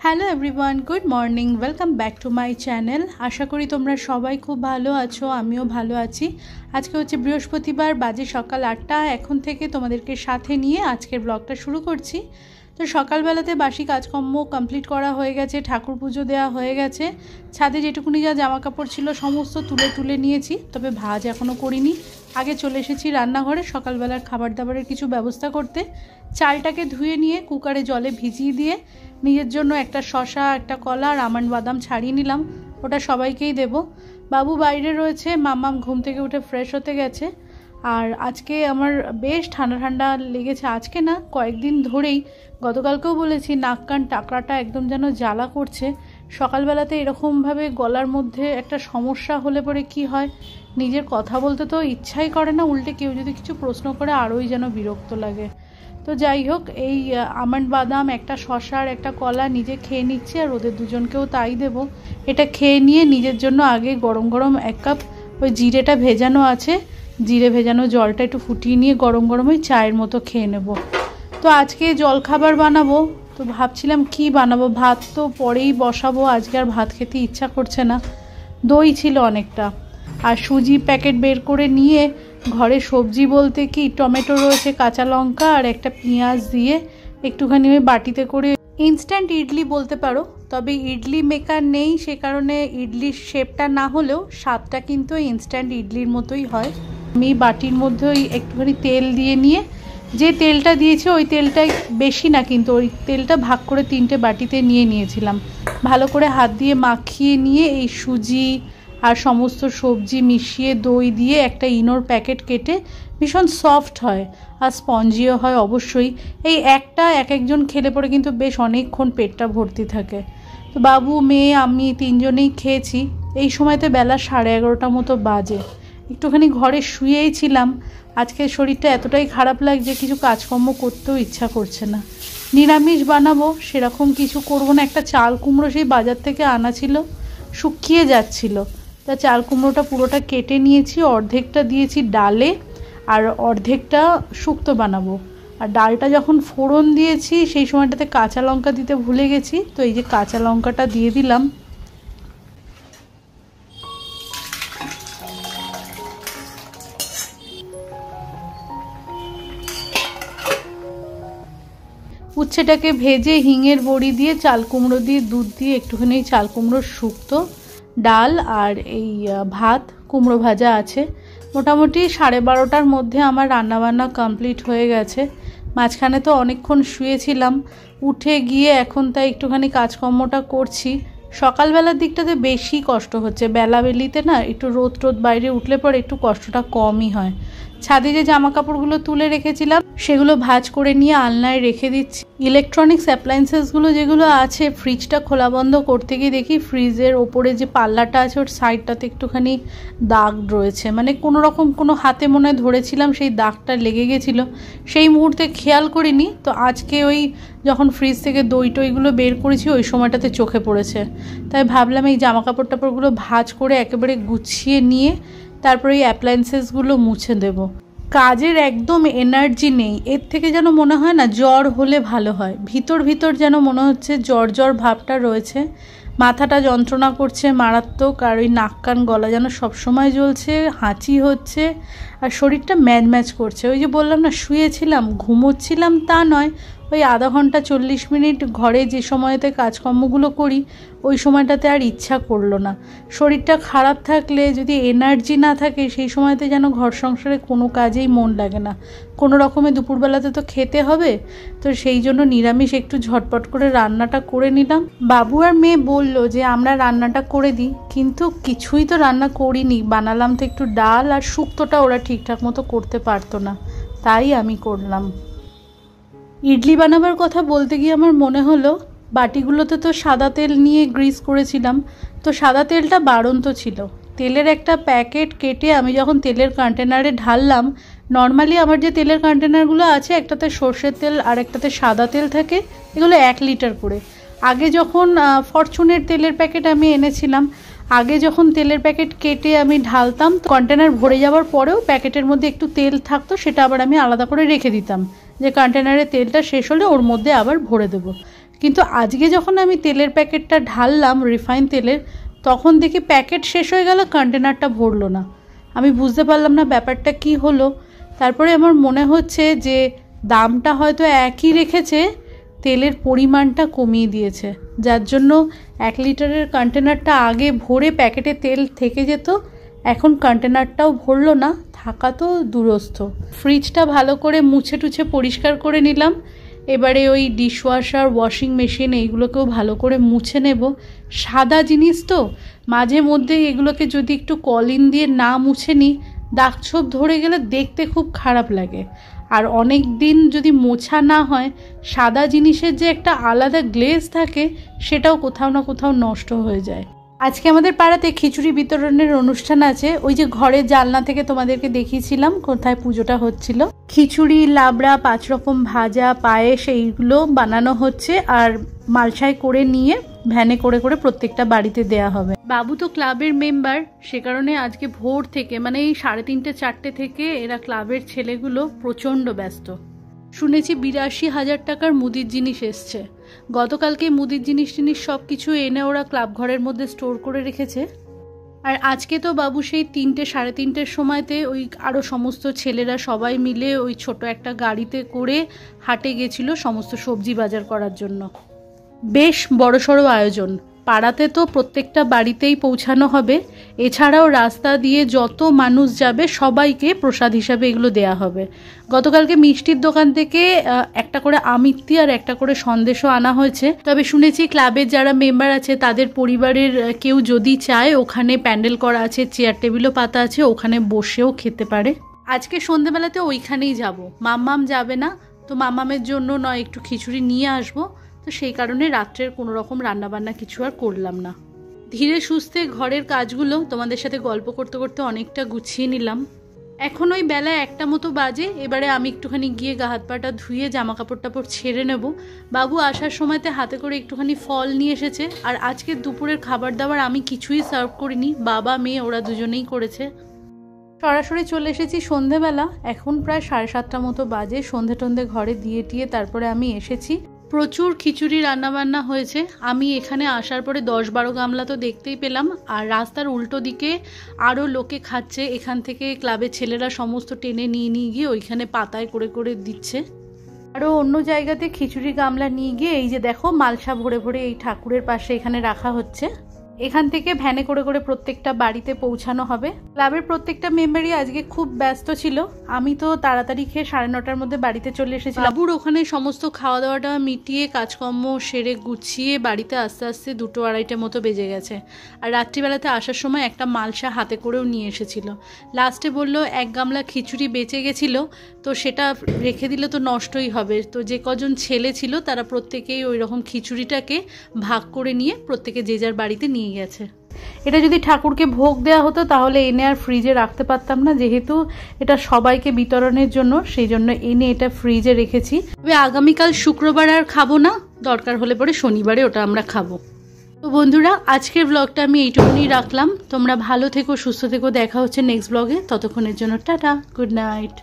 Hello everyone, good morning, welcome back to my channel. আশা করি তোমরা সবাই খুব ভালো আছো, আমিও ভালো আছি। আজকে হচ্ছে বৃহস্পতিবার, বাজে সকাল 8টা। এখন থেকে তোমাদেরকে সাথে নিয়ে আজকের ব্লগটা শুরু করছি। তো সকালবেলাতে বাসি কাজকর্ম কমপ্লিট করা হয়ে গেছে, ঠাকুর পুজো দেওয়া হয়ে গেছে। ছাদে যেটুকুনি যা জামা কাপড় ছিল সমস্ত তুলে নিয়েছি, তবে ভাজ এখনও করিনি। আগে চলে এসেছি রান্নাঘরে সকালবেলার খাবার দাবারের কিছু ব্যবস্থা করতে। চালটাকে ধুয়ে নিয়ে কুকারে জলে ভিজিয়ে দিয়ে নিজের জন্য একটা শসা, একটা কলা আর আমন্ড বাদাম ছাড়িয়ে নিলাম, ওটা সবাইকেই দেব। বাবু বাইরে রয়েছে, মাম্মাম ঘুম থেকে উঠে ফ্রেশ হতে গেছে। আর আজকে আমার বেশ ঠান্ডা ঠান্ডা লেগেছে, আজকে না কয়েকদিন ধরেই। গতকালকেও বলেছি নাক কান টাকরাটা একদম যেন জ্বালা করছে। সকালবেলাতে এরকমভাবে গলার মধ্যে একটা সমস্যা হলে পরে কি হয়, নিজের কথা বলতে তো ইচ্ছাই করে না, উল্টে কেউ যদি কিছু প্রশ্ন করে আরোই যেন বিরক্ত লাগে। তো যাই হোক, এই আমন্ড বাদাম, একটা শসা আর একটা কলা নিজে খেয়ে নিচ্ছি, আর ওদের দুজনকেও তাই দেব। এটা খেয়ে নিয়ে নিজের জন্য আগে গরম গরম 1 কাপ ওই জিরেটা ভেজানো আছে, জিরে ভেজানো জলটা একটু ফুটিয়ে নিয়ে গরম গরম ওই চায়ের মতো খেয়ে নেব। তো আজকে জলখাবার বানাবো, তো ভাবছিলাম কি বানাবো। ভাত তো পরেই বসাবো, আজকে আর ভাত খেতে ইচ্ছা করছে না। দই ছিল অনেকটা, আর সুজি প্যাকেট বের করে নিয়ে ঘরে সবজি বলতে কি টমেটো রয়েছে, কাঁচা লঙ্কা আর একটা পেঁয়াজ দিয়ে একটুখানি ওই বাটিতে করে ইনস্ট্যান্ট ইডলি বলতে পারো, তবে ইডলি মেকার নেই, সে কারণে ইডলির শেপটা না হলেও স্বাদটা কিন্তু ইনস্ট্যান্ট ইডলির মতোই হয়। আমি বাটির মধ্যে ওই একটুখানি তেল দিয়ে নিয়ে, যে তেলটা দিয়েছে ওই তেলটাই বেশি না, কিন্তু ওই তেলটা ভাগ করে 3টে বাটিতে নিয়ে নিয়েছিলাম। ভালো করে হাত দিয়ে মাখিয়ে নিয়ে এই সুজি আর সমস্ত সবজি মিশিয়ে দই দিয়ে একটা ইনোর প্যাকেট কেটে, ভীষণ সফট হয় আর স্পঞ্জিও হয় অবশ্যই। এই একটা একজন খেলে পরে কিন্তু বেশ অনেকক্ষণ পেটটা ভর্তি থাকে। তো বাবু, মেয়ে, আমি 3জনেই খেয়েছি। এই সময়তে বেলা 11:30 মতো বাজে। একটুখানি ঘরে শুয়েই ছিলাম, আজকে শরীরটা এতটাই খারাপ লাগছে, কিছু কাজকর্ম করতেও ইচ্ছা করছে না। নিরামিষ বানাবো সেরকম কিছু করবো না। একটা চাল কুমড়ো সেই বাজার থেকে আনা ছিল, শুকিয়ে যাচ্ছিল, তা চাল কুমড়োটা পুরোটা কেটে নিয়েছি, অর্ধেকটা দিয়েছি ডালে আর অর্ধেকটা শুক্তো বানাবো। আর ডালটা যখন ফোড়ন দিয়েছি সেই সময়টাতে কাঁচা লঙ্কা দিতে ভুলে গেছি, তো এই যে কাঁচা লঙ্কাটা দিয়ে দিলাম। উচ্ছেটাকে ভেজে হিঙের বড়ি দিয়ে, চাল কুমড়ো দিয়ে, দুধ দিয়ে একটুখানি চাল কুমড়োর শুক্তো, ডাল আর এই ভাত, কুমড়ো ভাজা আছে। মোটামুটি 12:30টার মধ্যে আমার রান্নাবান্না কমপ্লিট হয়ে গেছে। মাঝখানে তো অনেকক্ষণ শুয়েছিলাম, উঠে গিয়ে এখন তাই একটুখানি কাজকর্মটা করছি। সকালবেলার দিকটাতে বেশি কষ্ট হচ্ছে, বেলাবেলিতে না একটু রোদ বাইরে উঠলে পরে একটু কষ্টটা কমই হয়। ছাদে যে জামা কাপড়গুলো তুলে রেখেছিলাম সেগুলো ভাঁজ করে নিয়ে আলনায় রেখে দিচ্ছি। ইলেকট্রনিক্স অ্যাপ্লায়েন্সেসগুলো যেগুলো আছে, ফ্রিজটা খোলা বন্ধ করতে গিয়ে দেখি ফ্রিজের ওপরে যে পাল্লাটা আছে ওর সাইডটাতে একটুখানি দাগ রয়েছে, মানে কোনো রকম কোনো হাতে মনে হয় ধরেছিলাম, সেই দাগটা লেগে গেছিলো। সেই মুহূর্তে খেয়াল করিনি, তো আজকে ওই যখন ফ্রিজ থেকে দই টইগুলো বের করেছি ওই সময়টাতে চোখে পড়েছে। তাই ভাবলাম এই জামা কাপড় টাপড়গুলো ভাঁজ করে একেবারে গুছিয়ে নিয়ে তারপরে এই অ্যাপ্লায়েন্সেসগুলো মুছে দেব। কাজের একদম এনার্জি নেই, এর থেকে যেন মনে হয় না জ্বর হলে ভালো হয়। ভিতর যেন মনে হচ্ছে জ্বর ভাবটা রয়েছে, মাথাটা যন্ত্রণা করছে মারাত্মক, আর ওই নাক কান গলা যেন সবসময় জ্বলছে, হাঁচি হচ্ছে, আর শরীরটা ম্যাজ করছে। ওই যে বললাম না শুয়েছিলাম, ঘুমোচ্ছিলাম তা নয়, ওই আধা ঘন্টা 40 মিনিট ঘরে যে সময়তে কাজকর্মগুলো করি ওই সময়টাতে আর ইচ্ছা করলো না। শরীরটা খারাপ থাকলে, যদি এনার্জি না থাকে, সেই সময়তে যেন ঘর সংসারে কোনো কাজেই মন লাগে না। কোনো রকমে দুপুরবেলাতে তো খেতে হবে, তো সেই জন্য নিরামিষ একটু ঝটপট করে রান্নাটা করে নিলাম। বাবু আর মেয়ে বলল যে আমরা রান্নাটা করে দিই, কিন্তু কিছুই তো রান্না করিনি। বানালাম তো একটু ডাল, আর শুক্তোটা ওরা ঠিকঠাক মতো করতে পারতো না, তাই আমি করলাম। ইডলি বানাবার কথা বলতে গিয়ে আমার মনে হলো, বাটিগুলোতে তো সাদা তেল নিয়ে গ্রিস করেছিলাম, তো সাদা তেলটা বাড়ন্ত ছিল। তেলের একটা প্যাকেট কেটে আমি যখন তেলের কন্টেনারে ঢাললাম, নর্মালি আমার যে তেলের কন্টেনারগুলো আছে, একটাতে সর্ষের তেল আর একটাতে সাদা তেল থাকে, এগুলো 1 লিটার করে। আগে যখন ফরচুনের তেলের প্যাকেট আমি এনেছিলাম, আগে যখন তেলের প্যাকেট কেটে আমি ঢালতাম, কন্টেনার ভরে যাওয়ার পরেও প্যাকেটের মধ্যে একটু তেল থাকতো, সেটা আবার আমি আলাদা করে রেখে দিতাম, যে কন্টেনারে তেলটা শেষ হলে ওর মধ্যে আবার ভরে দেবো। কিন্তু আজকে যখন আমি তেলের প্যাকেটটা ঢাললাম রিফাইন তেলের, তখন দেখি প্যাকেট শেষ হয়ে গেল, কন্টেনারটা ভরলো না। আমি বুঝতে পারলাম না ব্যাপারটা কি হলো। তারপরে আমার মনে হচ্ছে যে দামটা হয়তো একই রেখেছে, তেলের পরিমাণটা কমিয়ে দিয়েছে, যার জন্য 1 লিটারের কন্টেনারটা আগে ভরে প্যাকেটে তেল থেকে যেত, এখন কন্টেনারটাও ভরলো না, থাকা তো দূরস্থ। ফ্রিজটা ভালো করে মুছে টুছে পরিষ্কার করে নিলাম। এবারে ওই ডিশওয়াশার, ওয়াশিং মেশিন এইগুলোকেও ভালো করে মুছে নেব। সাদা জিনিস তো, মাঝে মধ্যে এগুলোকে যদি একটু কলিন দিয়ে না মুছে নিই, দাগ ছোপ ধরে গেলে দেখতে খুব খারাপ লাগে। আর অনেক দিন যদি মোছা না হয়, সাদা জিনিসের যে একটা আলাদা গ্লেজ থাকে সেটাও কোথাও না কোথাও নষ্ট হয়ে যায়। আজকে আমাদের পাড়াতে খিচুড়ি বিতরণের অনুষ্ঠান আছে। ওই যে ঘরের জানলা থেকে তোমাদেরকে দেখিয়েছিলাম কোথায় পুজোটা হচ্ছিল। খিচুড়ি, লাবড়া, 5 রকম ভাজা, পায়েস এইগুলো বানানো হচ্ছে, আর মালসায় করে নিয়ে ভ্যানে করে করে প্রত্যেকটা বাড়িতে দেয়া হবে। বাবু তো ক্লাবের মেম্বার, সে কারণে আজকে ভোর থেকে মানে এই 3:30 4টে থেকে এরা ক্লাবের ছেলেগুলো প্রচণ্ড ব্যস্ত। শুনেছি 82,000 টাকার মুদির জিনিস এসছে। গতকালকে মুদির জিনিস সব কিছু এনে ওরা ক্লাব ঘরের মধ্যে স্টোর করে রেখেছে। আর আজকে তো বাবু সেই 3টে 3:30-র সময়তে ওই আরও সমস্ত ছেলেরা সবাই মিলে ওই ছোট একটা গাড়িতে করে হাটে গেছিল সমস্ত সবজি বাজার করার জন্য। বেশ বড়সড় আয়োজন। পাড়াতে তো প্রত্যেকটা বাড়িতেই পৌঁছানো হবে, এছাড়াও রাস্তা দিয়ে যত মানুষ যাবে সবাইকে প্রসাদ হিসাবে এগুলো দেয়া হবে। গতকালকে মিষ্টির দোকান থেকে একটা করে আমিত্তি আর একটা করে সন্দেশও আনা হয়েছে। তবে শুনেছি ক্লাবের যারা মেম্বার আছে তাদের পরিবারের কেউ যদি চায়, ওখানে প্যান্ডেল করা আছে, চেয়ার টেবিলও পাতা আছে, ওখানে বসেও খেতে পারে। আজকে সন্ধ্যেবেলাতে ওইখানেই যাব। মাম্মাম যাবে না, তো মাম্মামের জন্য নয় একটু খিচুড়ি নিয়ে আসবো, তো সেই কারণে রাত্রের কোনো রকম রান্নাবান্না কিছু আর করলাম না। ধীরে সুস্থে ঘরের কাজগুলো তোমাদের সাথে গল্প করতে করতে অনেকটা গুছিয়ে নিলাম। এখন ওই বেলা 1টা মতো বাজে। এবারে আমি একটুখানি গিয়ে গা হাত পাটা ধুয়ে জামা কাপড় টাপড় ছেড়ে নেব। বাবু আসার সময়তে হাতে করে একটুখানি ফল নিয়ে এসেছে। আর আজকে দুপুরের খাবার দাবার আমি কিছুই সার্ভ করিনি, বাবা মেয়ে ওরা দুজনেই করেছে। সরাসরি চলে এসেছি সন্ধেবেলা, এখন প্রায় 7:30 মতো বাজে। সন্ধে টন্ধে ঘরে দিয়ে টিয়ে তারপরে আমি এসেছি। প্রচুর খিচুড়ি রান্নাবান্না হয়েছে। আমি এখানে আসার পরে 10-12 গামলা তো দেখতেই পেলাম, আর রাস্তার উল্টো দিকে আরও লোকে খাচ্ছে। এখান থেকে ক্লাবের ছেলেরা সমস্ত টেনে নিয়ে গিয়ে ওইখানে পাতায় করে করে দিচ্ছে। আরও অন্য জায়গাতে খিচুড়ি গামলা নিয়ে গিয়ে এই যে দেখো মালসা ভরে ভরে এই ঠাকুরের পাশে এখানে রাখা হচ্ছে। এখান থেকে ভ্যানে করে করে প্রত্যেকটা বাড়িতে পৌঁছানো হবে। ক্লাবের প্রত্যেকটা মেম্বারই আজকে খুব ব্যস্ত ছিল। আমি তো তাড়াতাড়ি খেয়ে 9:30-র মধ্যে বাড়িতে চলে এসেছিলাম। বাবুর ওখানে সমস্ত খাওয়া দাওয়াটা মিটিয়ে কাজকর্ম সেরে গুছিয়ে বাড়িতে আস্তে আস্তে 2-2:30 মতো বেজে গেছে। আর রাত্রিবেলাতে আসার সময় একটা মালসা হাতে করেও নিয়ে এসেছিল। লাস্টে বলল 1 গামলা খিচুড়ি বেঁচে গেছিল, তো সেটা রেখে দিলে তো নষ্টই হবে। তো যে কজন ছেলে ছিল তারা প্রত্যেকেই ওই রকম খিচুড়িটাকে ভাগ করে নিয়ে প্রত্যেকে যে যার বাড়িতে নিয়ে গেছে। এটা যদি ঠাকুরকে ভোগ দেওয়া হতো তাহলে এনে আর ফ্রিজে রাখতে পারতাম না, যেহেতু এটা সবাইকে বিতরণের জন্য, সেই জন্য এনে এটা ফ্রিজে রেখেছি। তবে আগামীকাল শুক্রবার আর খাবো না, দরকার হলে পরে শনিবারে ওটা আমরা খাবো। তো বন্ধুরা, আজকের ব্লগটা আমি এইটুকুনি রাখলাম। তোমরা ভালো থেকো, সুস্থ থেকো, দেখা হচ্ছে নেক্সট ব্লগে। ততক্ষণের জন্য টাটা, গুড নাইট।